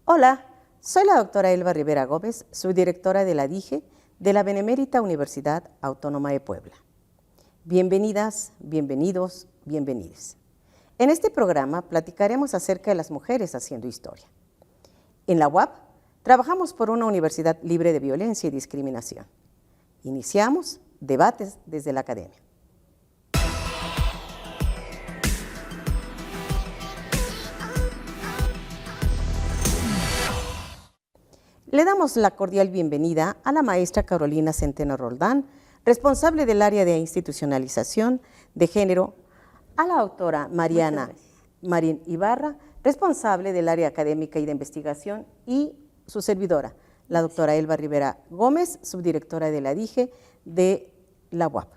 Hola, soy la doctora Elba Rivera Gómez, subdirectora de la DIGE de la Benemérita Universidad Autónoma de Puebla. Bienvenidas, bienvenidos, bienvenides. En este programa platicaremos acerca de las mujeres haciendo historia. En la UAP trabajamos por una universidad libre de violencia y discriminación. Iniciamos debates desde la academia. Le damos la cordial bienvenida a la maestra Carolina Centeno Roldán, responsable del área de institucionalización de género, a la doctora Mariana Marín Ibarra, responsable del área académica y de investigación, y su servidora, la doctora Elba Rivera Gómez, subdirectora de la DIGE de la UAP.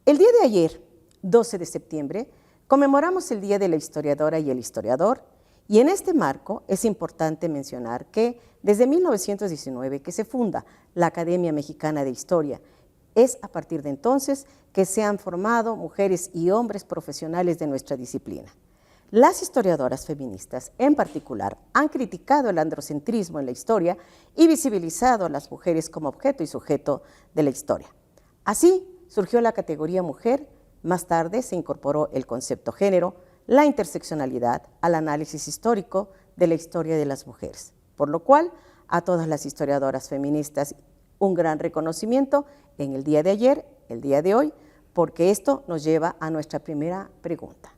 El día de ayer, 12 de septiembre, conmemoramos el Día de la Historiadora y el Historiador, y en este marco es importante mencionar que desde 1919 que se funda la Academia Mexicana de Historia, es a partir de entonces que se han formado mujeres y hombres profesionales de nuestra disciplina. Las historiadoras feministas, en particular, han criticado el androcentrismo en la historia y visibilizado a las mujeres como objeto y sujeto de la historia. Así surgió la categoría mujer, más tarde se incorporó el concepto género, la interseccionalidad al análisis histórico de la historia de las mujeres, por lo cual a todas las historiadoras feministas un gran reconocimiento en el día de ayer, el día de hoy, porque esto nos lleva a nuestra primera pregunta.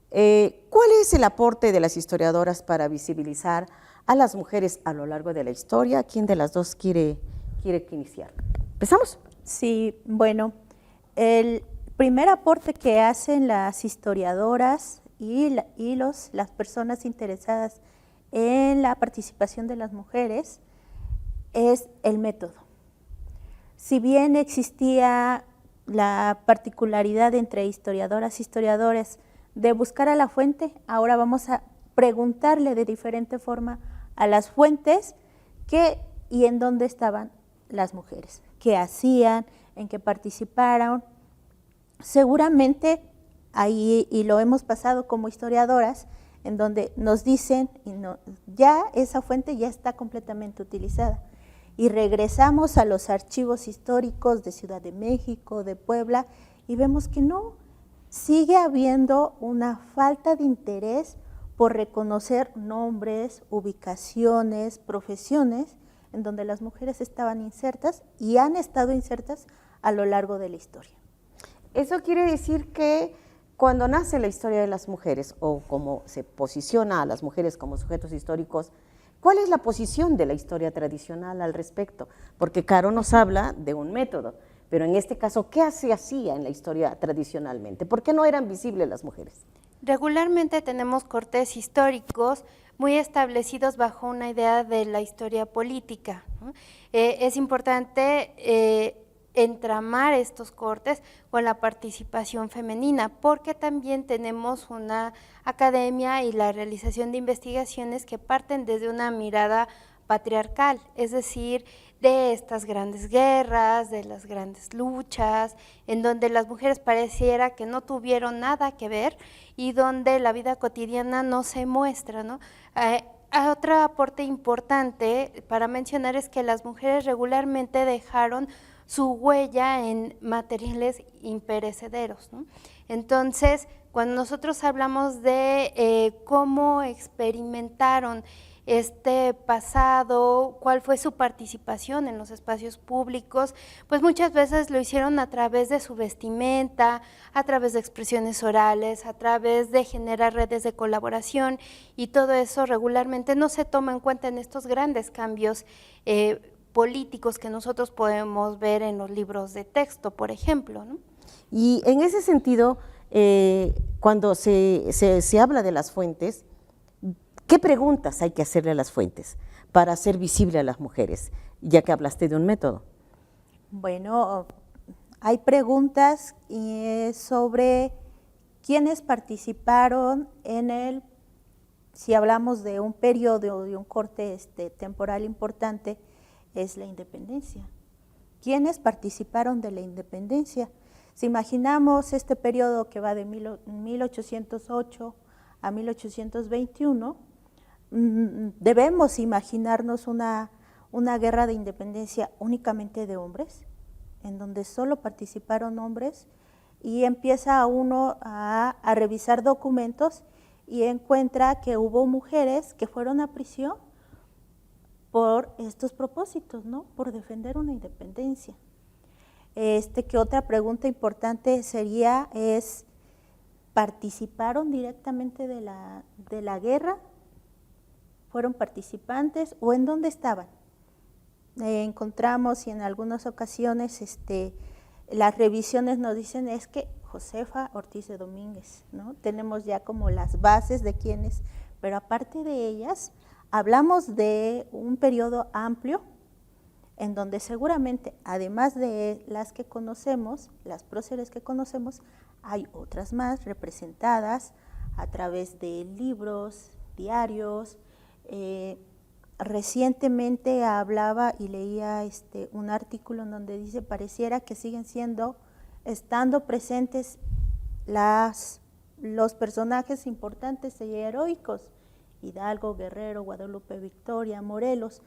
¿Cuál es el aporte de las historiadoras para visibilizar a las mujeres a lo largo de la historia? ¿Quién de las dos quiere iniciar? ¿Empezamos? Sí, bueno, el primer aporte que hacen las historiadoras y las personas interesadas en la participación de las mujeres es el método. Si bien existía la particularidad entre historiadoras y historiadores de buscar a la fuente, ahora vamos a preguntarle de diferente forma a las fuentes qué y en dónde estaban las mujeres, qué hacían, en qué participaron. Seguramente ahí, y lo hemos pasado como historiadoras, en donde nos dicen, ya esa fuente ya está completamente utilizada. Y regresamos a los archivos históricos de Ciudad de México, de Puebla, y vemos que no, sigue habiendo una falta de interés por reconocer nombres, ubicaciones, profesiones, en donde las mujeres estaban insertas y han estado insertas a lo largo de la historia. Eso quiere decir que cuando nace la historia de las mujeres, o como se posiciona a las mujeres como sujetos históricos, ¿cuál es la posición de la historia tradicional al respecto? Porque Caro nos habla de un método, pero en este caso, ¿qué se hacía en la historia tradicionalmente? ¿Por qué no eran visibles las mujeres? Regularmente tenemos cortes históricos muy establecidos bajo una idea de la historia política, ¿no? Es importante entramar estos cortes con la participación femenina, porque también tenemos una academia y la realización de investigaciones que parten desde una mirada patriarcal, es decir, de estas grandes guerras, de las grandes luchas, en donde las mujeres pareciera que no tuvieron nada que ver y donde la vida cotidiana no se muestra, ¿no? Otro aporte importante para mencionar es que las mujeres regularmente dejaron su huella en materiales imperecederos, ¿no? Entonces, cuando nosotros hablamos de cómo experimentaron este pasado, cuál fue su participación en los espacios públicos, pues muchas veces lo hicieron a través de su vestimenta, a través de expresiones orales, a través de generar redes de colaboración, y todo eso regularmente no se toma en cuenta en estos grandes cambios políticos que nosotros podemos ver en los libros de texto, por ejemplo, ¿no? Y en ese sentido, cuando se habla de las fuentes, ¿qué preguntas hay que hacerle a las fuentes para hacer visible a las mujeres, ya que hablaste de un método? Bueno, hay preguntas sobre quiénes participaron en si hablamos de un periodo, de un corte temporal importante, es la independencia. ¿Quiénes participaron de la independencia? Si imaginamos este periodo que va de 1808 a 1821, debemos imaginarnos una guerra de independencia únicamente de hombres, en donde solo participaron hombres, y empieza uno a revisar documentos y encuentra que hubo mujeres que fueron a prisión por estos propósitos, ¿no? Por defender una independencia. Que otra pregunta importante sería es, ¿participaron directamente de la guerra? ¿Fueron participantes o en dónde estaban? Encontramos y en algunas ocasiones las revisiones nos dicen es que Josefa Ortiz de Domínguez, ¿no? Tenemos ya como las bases de quiénes, pero aparte de ellas, hablamos de un periodo amplio en donde seguramente, además de las que conocemos, las próceres que conocemos, hay otras más representadas a través de libros, diarios. Recientemente hablaba y leía un artículo en donde dice, pareciera que siguen estando presentes los personajes importantes y heroicos, Hidalgo, Guerrero, Guadalupe, Victoria, Morelos,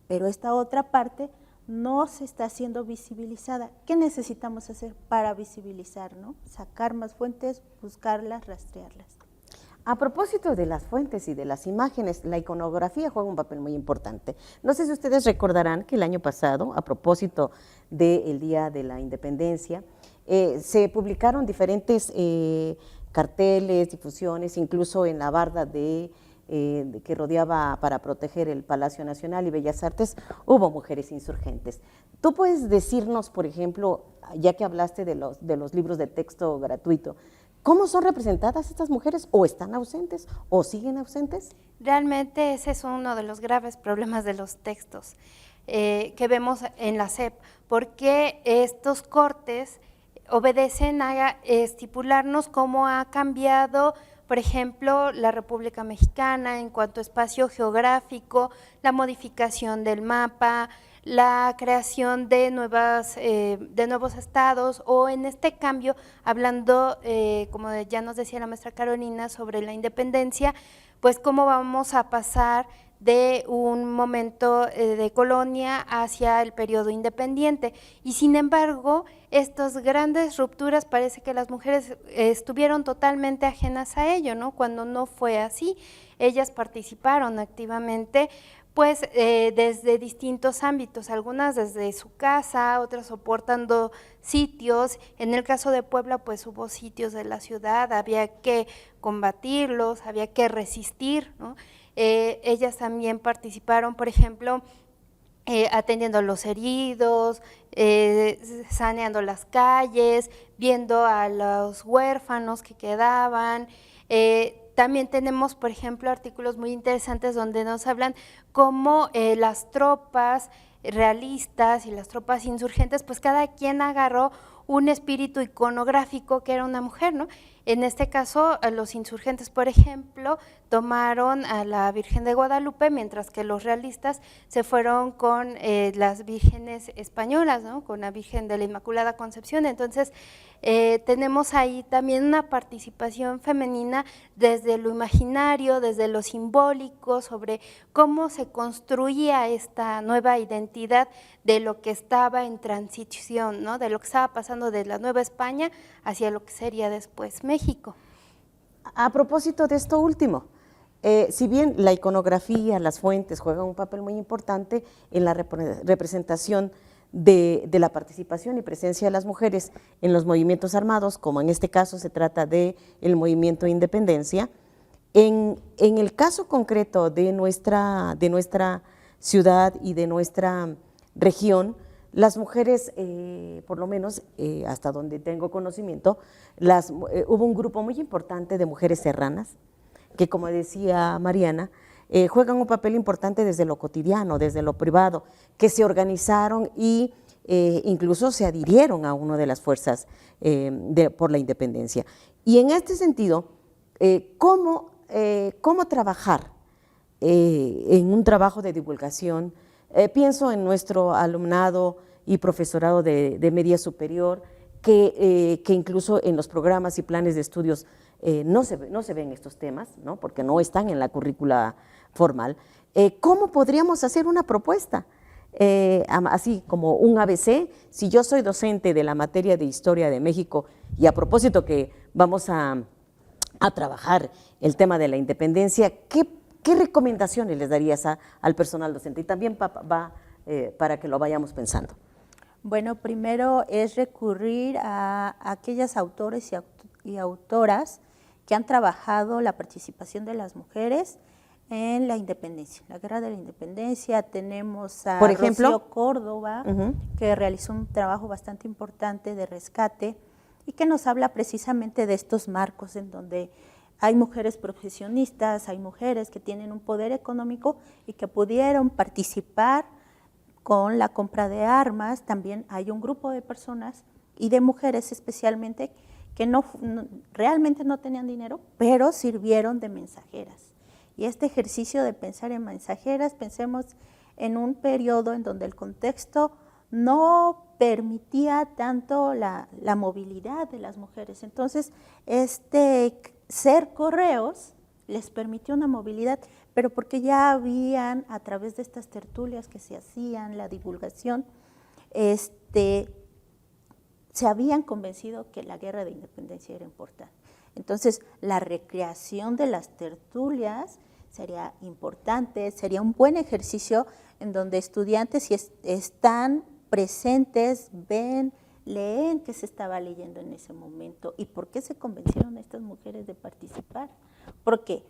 pero esta otra parte no se está haciendo visibilizada. ¿Qué necesitamos hacer para visibilizar, no? Sacar más fuentes, buscarlas, rastrearlas. A propósito de las fuentes y de las imágenes, la iconografía juega un papel muy importante. No sé si ustedes recordarán que el año pasado, a propósito del Día de la Independencia, se publicaron diferentes carteles, difusiones, incluso en la barda que rodeaba para proteger el Palacio Nacional y Bellas Artes, hubo mujeres insurgentes. ¿Tú puedes decirnos, por ejemplo, ya que hablaste de los libros de texto gratuito, cómo son representadas estas mujeres, o están ausentes o siguen ausentes? Realmente ese es uno de los graves problemas de los textos que vemos en la SEP, porque estos cortes obedecen a estipularnos cómo ha cambiado, por ejemplo, la República Mexicana en cuanto a espacio geográfico, la modificación del mapa, la creación de nuevos estados, o en este cambio, hablando, como ya nos decía la maestra Carolina, sobre la independencia, pues cómo vamos a pasar de un momento de colonia hacia el periodo independiente. Y sin embargo, estas grandes rupturas parece que las mujeres estuvieron totalmente ajenas a ello, ¿no? Cuando no fue así. Ellas participaron activamente, pues desde distintos ámbitos, algunas desde su casa, otras soportando sitios. En el caso de Puebla, pues hubo sitios de la ciudad, había que combatirlos, había que resistir, ¿no? Ellas también participaron, por ejemplo, atendiendo a los heridos, saneando las calles, viendo a los huérfanos que quedaban. También tenemos, por ejemplo, artículos muy interesantes donde nos hablan cómo las tropas realistas y las tropas insurgentes, pues cada quien agarró un espíritu iconográfico que era una mujer, ¿no? En este caso, los insurgentes, por ejemplo, tomaron a la Virgen de Guadalupe, mientras que los realistas se fueron con las vírgenes españolas, ¿no? Con la Virgen de la Inmaculada Concepción. Entonces, tenemos ahí también una participación femenina desde lo imaginario, desde lo simbólico, sobre cómo se construía esta nueva identidad de lo que estaba en transición, ¿no? De lo que estaba pasando de la Nueva España hacia lo que sería después México. A propósito de esto último, si bien la iconografía, las fuentes juegan un papel muy importante en la representación de la participación y presencia de las mujeres en los movimientos armados, como en este caso se trata del movimiento de independencia, en el caso concreto de nuestra ciudad y de nuestra región, las mujeres, por lo menos hasta donde tengo conocimiento, hubo un grupo muy importante de mujeres serranas que, como decía Mariana, juegan un papel importante desde lo cotidiano, desde lo privado, que se organizaron y incluso se adhirieron a una de las fuerzas por la independencia. Y en este sentido, ¿cómo trabajar en un trabajo de divulgación? Pienso en nuestro alumnado y profesorado de media superior, que incluso en los programas y planes de estudios no se ven estos temas, ¿no? Porque no están en la currícula formal, ¿cómo podríamos hacer una propuesta? Así como un ABC, si yo soy docente de la materia de Historia de México, y a propósito que vamos a trabajar el tema de la independencia, ¿qué recomendaciones les darías al personal docente? Y también para que lo vayamos pensando. Bueno, primero es recurrir a aquellos autores y autoras que han trabajado la participación de las mujeres en la independencia, la guerra de la independencia. Tenemos a Por ejemplo, Rocío Córdoba, que realizó un trabajo bastante importante de rescate y que nos habla precisamente de estos marcos en donde hay mujeres profesionistas, hay mujeres que tienen un poder económico y que pudieron participar con la compra de armas. También hay un grupo de personas y de mujeres especialmente que realmente no tenían dinero, pero sirvieron de mensajeras. Y este ejercicio de pensar en mensajeras, pensemos en un periodo en donde el contexto no permitía tanto la movilidad de las mujeres. Entonces, ser correos les permitió una movilidad, pero porque ya habían, a través de estas tertulias que se hacían, la divulgación, se habían convencido que la guerra de independencia era importante. Entonces, la recreación de las tertulias sería importante, sería un buen ejercicio en donde estudiantes, si están presentes, ven, leen qué se estaba leyendo en ese momento y por qué se convencieron a estas mujeres de participar. Porque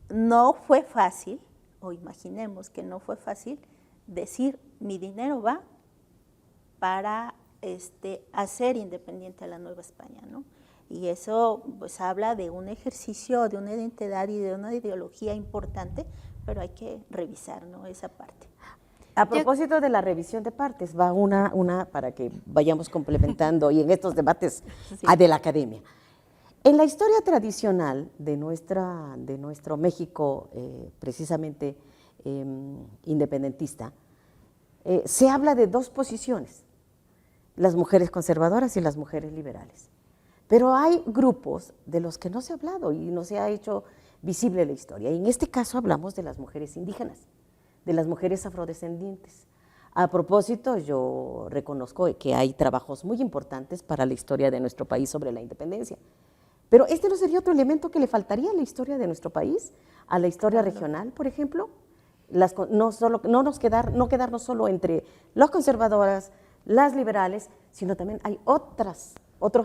no fue fácil, o imaginemos que no fue fácil, decir mi dinero va para hacer independiente a la Nueva España, ¿no? Y eso pues habla de un ejercicio, de una identidad y de una ideología importante, pero hay que revisar, ¿no?, esa parte. A propósito de la revisión de partes, va una para que vayamos complementando y en estos debates de la academia. En la historia tradicional de nuestro México, precisamente independentista, se habla de dos posiciones, las mujeres conservadoras y las mujeres liberales. Pero hay grupos de los que no se ha hablado y no se ha hecho visible la historia. Y en este caso hablamos de las mujeres indígenas, de las mujeres afrodescendientes. A propósito, yo reconozco que hay trabajos muy importantes para la historia de nuestro país sobre la independencia. Pero este no sería otro elemento que le faltaría a la historia de nuestro país, a la historia regional, por ejemplo. No quedarnos solo entre las conservadoras, las liberales, sino también hay otros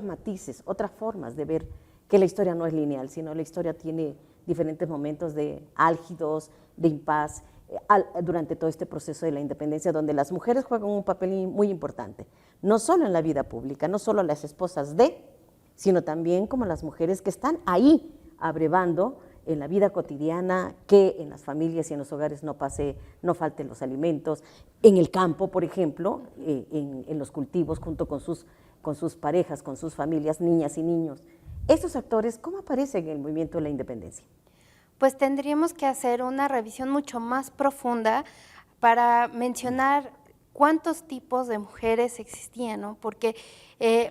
matices, otras formas de ver que la historia no es lineal, sino la historia tiene diferentes momentos de álgidos, de impas, durante todo este proceso de la independencia, donde las mujeres juegan un papel muy importante, no solo en la vida pública, no solo las esposas sino también como las mujeres que están ahí abrevando en la vida cotidiana, que en las familias y en los hogares no falten los alimentos, en el campo, por ejemplo, en los cultivos junto con sus parejas, con sus familias, niñas y niños. Estos actores, ¿cómo aparecen en el movimiento de la independencia? Pues tendríamos que hacer una revisión mucho más profunda para mencionar cuántos tipos de mujeres existían, ¿no? Porque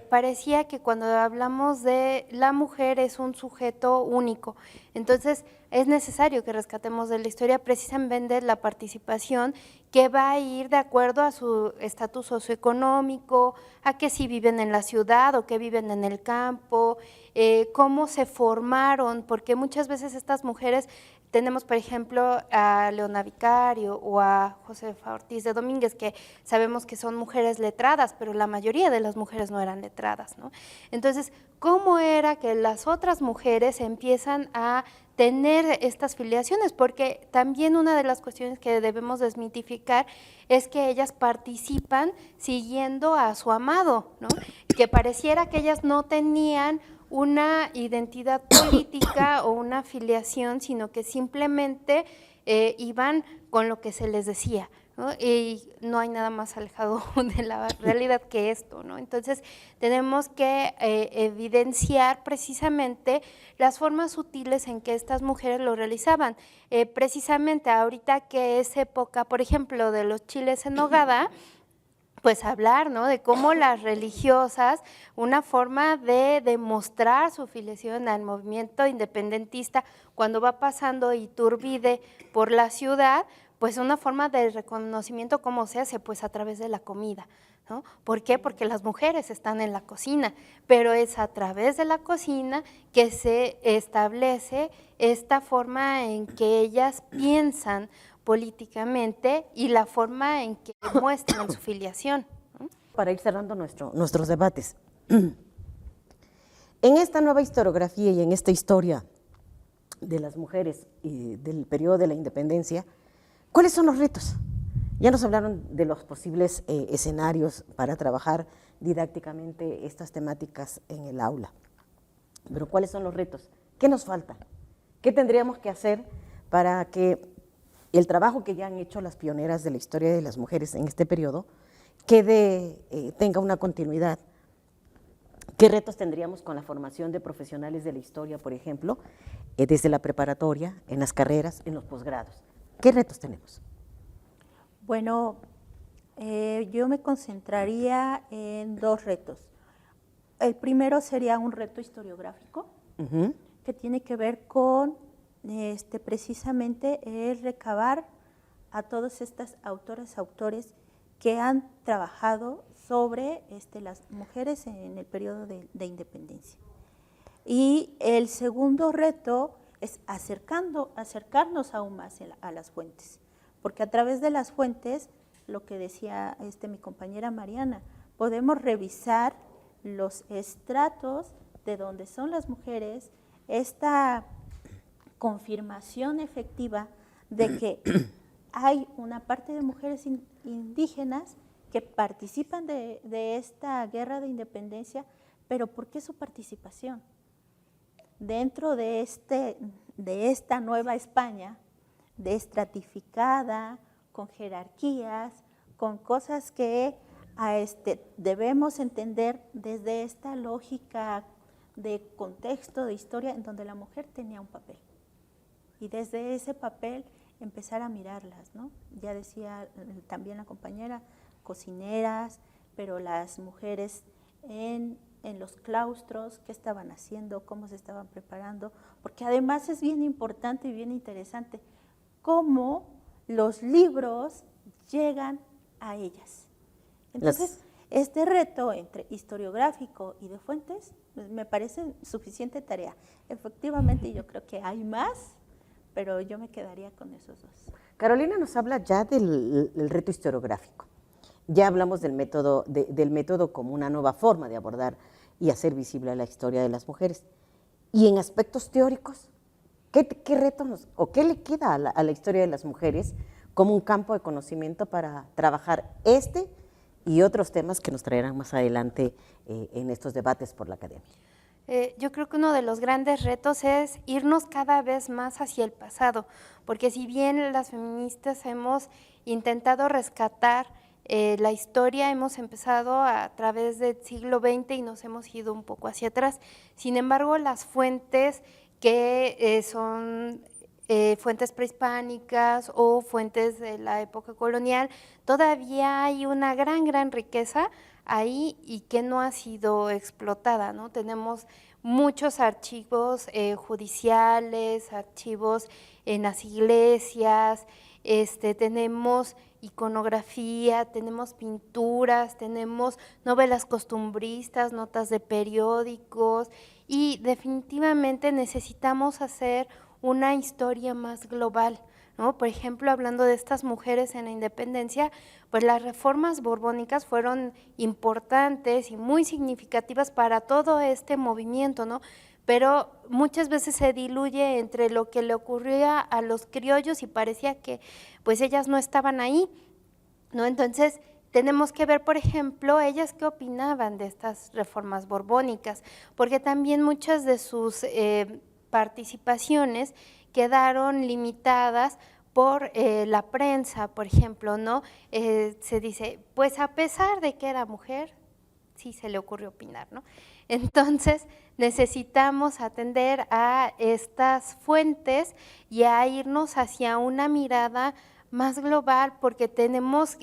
parecía que cuando hablamos de la mujer es un sujeto único, entonces es necesario que rescatemos de la historia precisamente la participación que va a ir de acuerdo a su estatus socioeconómico, a que si viven en la ciudad o que viven en el campo, cómo se formaron, porque muchas veces estas mujeres, tenemos por ejemplo a Leona Vicario o a Josefa Ortiz de Domínguez, que sabemos que son mujeres letradas, pero la mayoría de las mujeres no eran letradas, ¿no? Entonces, ¿cómo era que las otras mujeres empiezan a tener estas filiaciones? Porque también una de las cuestiones que debemos desmitificar es que ellas participan siguiendo a su amado, ¿no? Que pareciera que ellas no tenían una identidad política o una afiliación, sino que simplemente iban con lo que se les decía, ¿no? Y no hay nada más alejado de la realidad que esto, ¿no? Entonces, tenemos que evidenciar precisamente las formas sutiles en que estas mujeres lo realizaban. Precisamente ahorita que es época, por ejemplo, de los chiles en nogada, pues hablar, ¿no? De cómo las religiosas, una forma de demostrar su filiación al movimiento independentista cuando va pasando Iturbide por la ciudad, pues una forma de reconocimiento, ¿cómo se hace? Pues a través de la comida, ¿no? ¿Por qué? Porque las mujeres están en la cocina, pero es a través de la cocina que se establece esta forma en que ellas piensan políticamente y la forma en que muestran su filiación. Para ir cerrando nuestros debates, en esta nueva historiografía y en esta historia de las mujeres y del periodo de la independencia, ¿cuáles son los retos? Ya nos hablaron de los posibles escenarios para trabajar didácticamente estas temáticas en el aula, pero ¿cuáles son los retos? ¿Qué nos falta? ¿Qué tendríamos que hacer para que el trabajo que ya han hecho las pioneras de la historia de las mujeres en este periodo tenga una continuidad? ¿Qué retos tendríamos con la formación de profesionales de la historia, por ejemplo, desde la preparatoria, en las carreras, en los posgrados? ¿Qué retos tenemos? Bueno, yo me concentraría en dos retos. El primero sería un reto historiográfico, que tiene que ver con precisamente el recabar a todas estas autores que han trabajado sobre las mujeres en el periodo de independencia. Y el segundo reto es acercarnos aún más a las fuentes, porque a través de las fuentes, lo que decía mi compañera Mariana, podemos revisar los estratos de donde son las mujeres, esta confirmación efectiva de que hay una parte de mujeres indígenas que participan de esta guerra de independencia, pero ¿por qué su participación? Dentro de esta nueva España, estratificada, con jerarquías, con cosas que debemos entender desde esta lógica de contexto, de historia, en donde la mujer tenía un papel. Y desde ese papel empezar a mirarlas, ¿no? Ya decía también la compañera, cocineras, pero las mujeres en los claustros, qué estaban haciendo, cómo se estaban preparando, porque además es bien importante y bien interesante cómo los libros llegan a ellas. Entonces, este reto entre historiográfico y de fuentes, pues, me parece suficiente tarea. Efectivamente, yo creo que hay más, pero yo me quedaría con esos dos. Carolina nos habla ya del reto historiográfico. Ya hablamos del método como una nueva forma de abordar y hacer visible la historia de las mujeres. Y en aspectos teóricos, ¿qué retos o qué le queda a la historia de las mujeres como un campo de conocimiento para trabajar y otros temas que nos traerán más adelante en estos debates por la academia? Yo creo que uno de los grandes retos es irnos cada vez más hacia el pasado, porque si bien las feministas hemos intentado rescatar la historia, hemos empezado a través del siglo XX y nos hemos ido un poco hacia atrás. Sin embargo, las fuentes que son fuentes prehispánicas o fuentes de la época colonial, todavía hay una gran riqueza ahí y que no ha sido explotada, ¿no? Tenemos muchos archivos judiciales, archivos en las iglesias, tenemos iconografía, tenemos pinturas, tenemos novelas costumbristas, notas de periódicos y definitivamente necesitamos hacer una historia más global, ¿no? Por ejemplo, hablando de estas mujeres en la independencia, pues las reformas borbónicas fueron importantes y muy significativas para todo este movimiento, ¿no? Pero muchas veces se diluye entre lo que le ocurría a los criollos y parecía que pues ellas no estaban ahí, ¿no? Entonces tenemos que ver, por ejemplo, ellas qué opinaban de estas reformas borbónicas, porque también muchas de sus participaciones quedaron limitadas por la prensa, por ejemplo, ¿no? Se dice, pues a pesar de que era mujer, sí se le ocurrió opinar, ¿no? Entonces necesitamos atender a estas fuentes y a irnos hacia una mirada más global, porque tenemos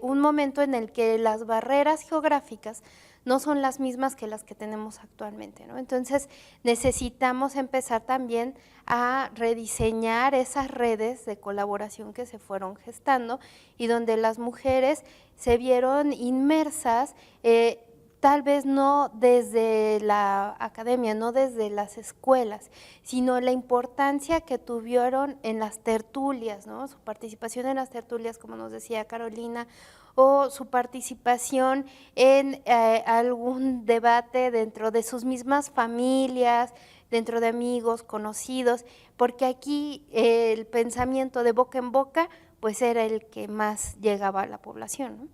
un momento en el que las barreras geográficas no son las mismas que las que tenemos actualmente, ¿no? Entonces necesitamos empezar también a rediseñar esas redes de colaboración que se fueron gestando y donde las mujeres se vieron inmersas, tal vez no desde la academia, no desde las escuelas, sino la importancia que tuvieron en las tertulias, ¿no? Su participación en las tertulias, como nos decía Carolina, o su participación en algún debate dentro de sus mismas familias, dentro de amigos, conocidos, porque aquí el pensamiento de boca en boca pues era el que más llegaba a la población, ¿no?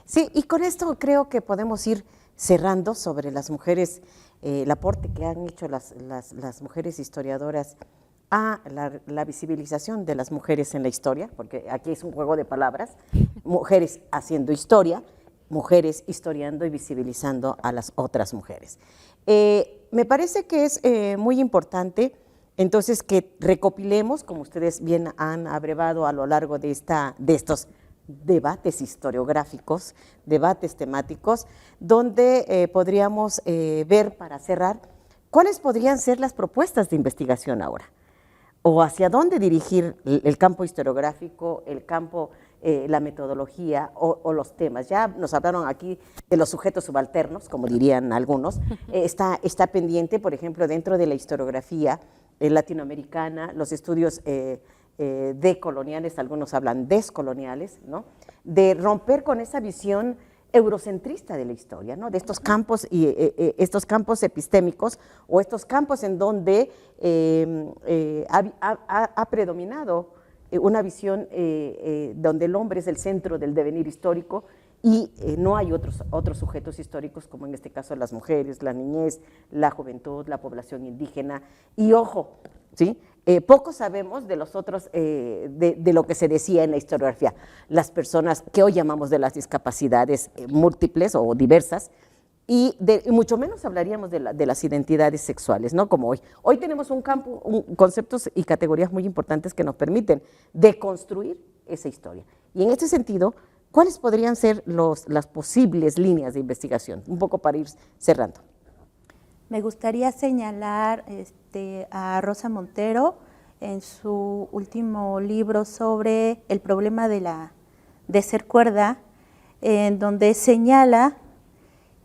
Sí, y con esto creo que podemos ir cerrando sobre las mujeres, el aporte que han hecho las mujeres historiadoras a la visibilización de las mujeres en la historia, porque aquí es un juego de palabras, mujeres haciendo historia, mujeres historiando y visibilizando a las otras mujeres. Me parece que es muy importante entonces que recopilemos, como ustedes bien han abrevado a lo largo de estos debates historiográficos, debates temáticos, donde podríamos ver, para cerrar, cuáles podrían ser las propuestas de investigación ahora, o hacia dónde dirigir el campo historiográfico, el campo, la metodología o los temas. Ya nos hablaron aquí de los sujetos subalternos, como dirían algunos. Está pendiente, por ejemplo, dentro de la historiografía latinoamericana, los estudios decoloniales, algunos hablan descoloniales, ¿no? De romper con esa visión eurocentrista de la historia, ¿no? De estos campos, estos campos epistémicos o estos campos en donde ha predominado una visión donde el hombre es el centro del devenir histórico y no hay otros sujetos históricos, como en este caso las mujeres, la niñez, la juventud, la población indígena. Y ojo, ¿sí? Poco sabemos de los otros, de lo que se decía en la historiografía, las personas que hoy llamamos de las discapacidades múltiples o diversas, y mucho menos hablaríamos de las identidades sexuales, ¿no? Como hoy. Hoy tenemos un campo, conceptos y categorías muy importantes que nos permiten deconstruir esa historia. Y en este sentido, ¿cuáles podrían ser las posibles líneas de investigación? Un poco para ir cerrando. Me gustaría señalar a Rosa Montero en su último libro sobre el problema de ser cuerda, en donde señala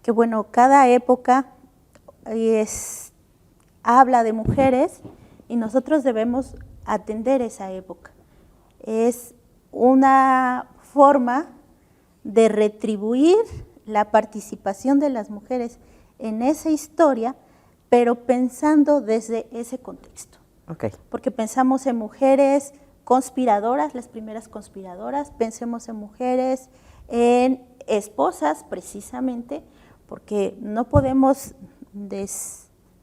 que, bueno, cada época habla de mujeres y nosotros debemos atender esa época. Es una forma de retribuir la participación de las mujeres en esa historia, pero pensando desde ese contexto. Okay. Porque pensamos en mujeres conspiradoras, las primeras conspiradoras, pensemos en mujeres, en esposas precisamente, porque no podemos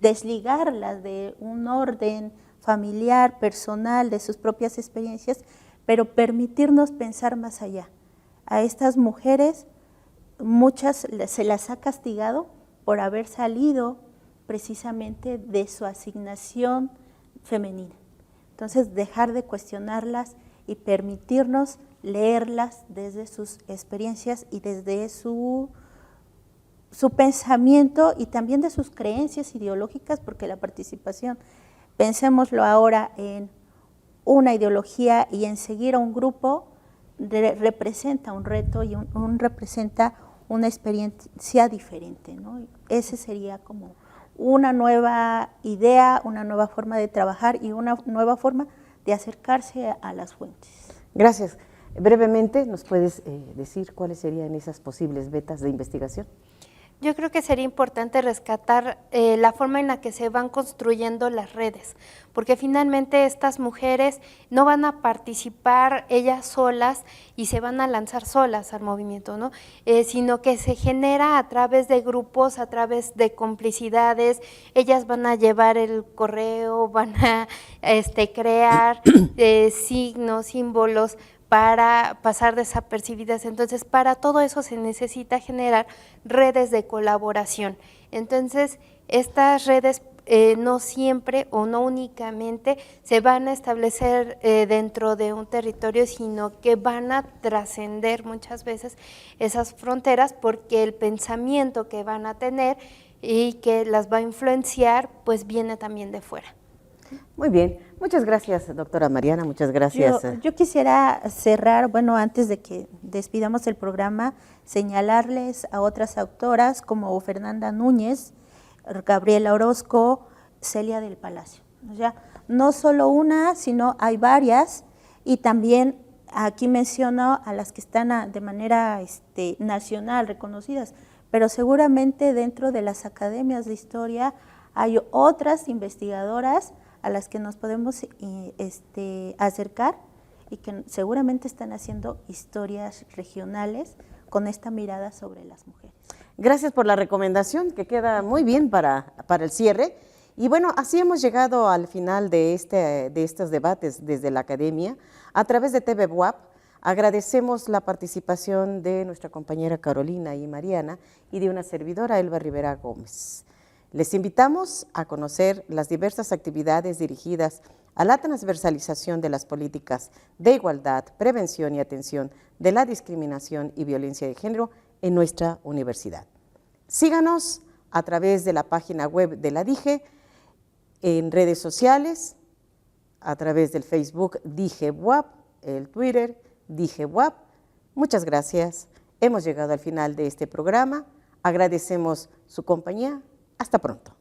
desligarlas de un orden familiar, personal, de sus propias experiencias, pero permitirnos pensar más allá. A estas mujeres, muchas se las ha castigado por haber salido precisamente de su asignación femenina. Entonces, dejar de cuestionarlas y permitirnos leerlas desde sus experiencias y desde su pensamiento y también de sus creencias ideológicas, porque la participación, pensémoslo ahora en una ideología y en seguir a un grupo, representa un reto y representa una experiencia diferente, ¿no? Ese sería como una nueva idea, una nueva forma de trabajar y una nueva forma de acercarse a las fuentes. Gracias. Brevemente, ¿nos puedes decir cuáles serían esas posibles vetas de investigación? Yo creo que sería importante rescatar la forma en la que se van construyendo las redes, porque finalmente estas mujeres no van a participar ellas solas y se van a lanzar solas al movimiento, ¿no? Sino que se genera a través de grupos, a través de complicidades. Ellas van a llevar el correo, van a crear signos, símbolos, para pasar desapercibidas. Entonces, para todo eso se necesita generar redes de colaboración. Entonces, estas redes no siempre o no únicamente se van a establecer dentro de un territorio, sino que van a trascender muchas veces esas fronteras, porque el pensamiento que van a tener y que las va a influenciar, pues viene también de fuera. Muy bien, muchas gracias, doctora Mariana, muchas gracias. Yo quisiera cerrar, bueno, antes de que despidamos el programa, señalarles a otras autoras como Fernanda Núñez, Gabriela Orozco, Celia del Palacio. O sea, no solo una, sino hay varias, y también aquí menciono a las que están de manera nacional reconocidas, pero seguramente dentro de las academias de historia hay otras investigadoras a las que nos podemos acercar y que seguramente están haciendo historias regionales con esta mirada sobre las mujeres. Gracias por la recomendación, que queda muy bien para el cierre. Y bueno, así hemos llegado al final de estos debates desde la academia a través de TV Buap. Agradecemos la participación de nuestra compañera Carolina y Mariana y de una servidora, Elba Rivera Gómez. Les invitamos a conocer las diversas actividades dirigidas a la transversalización de las políticas de igualdad, prevención y atención de la discriminación y violencia de género en nuestra universidad. Síganos a través de la página web de la DIGE, en redes sociales, a través del Facebook DIGE Buap, el Twitter DIGE Buap. Muchas gracias. Hemos llegado al final de este programa. Agradecemos su compañía. Hasta pronto.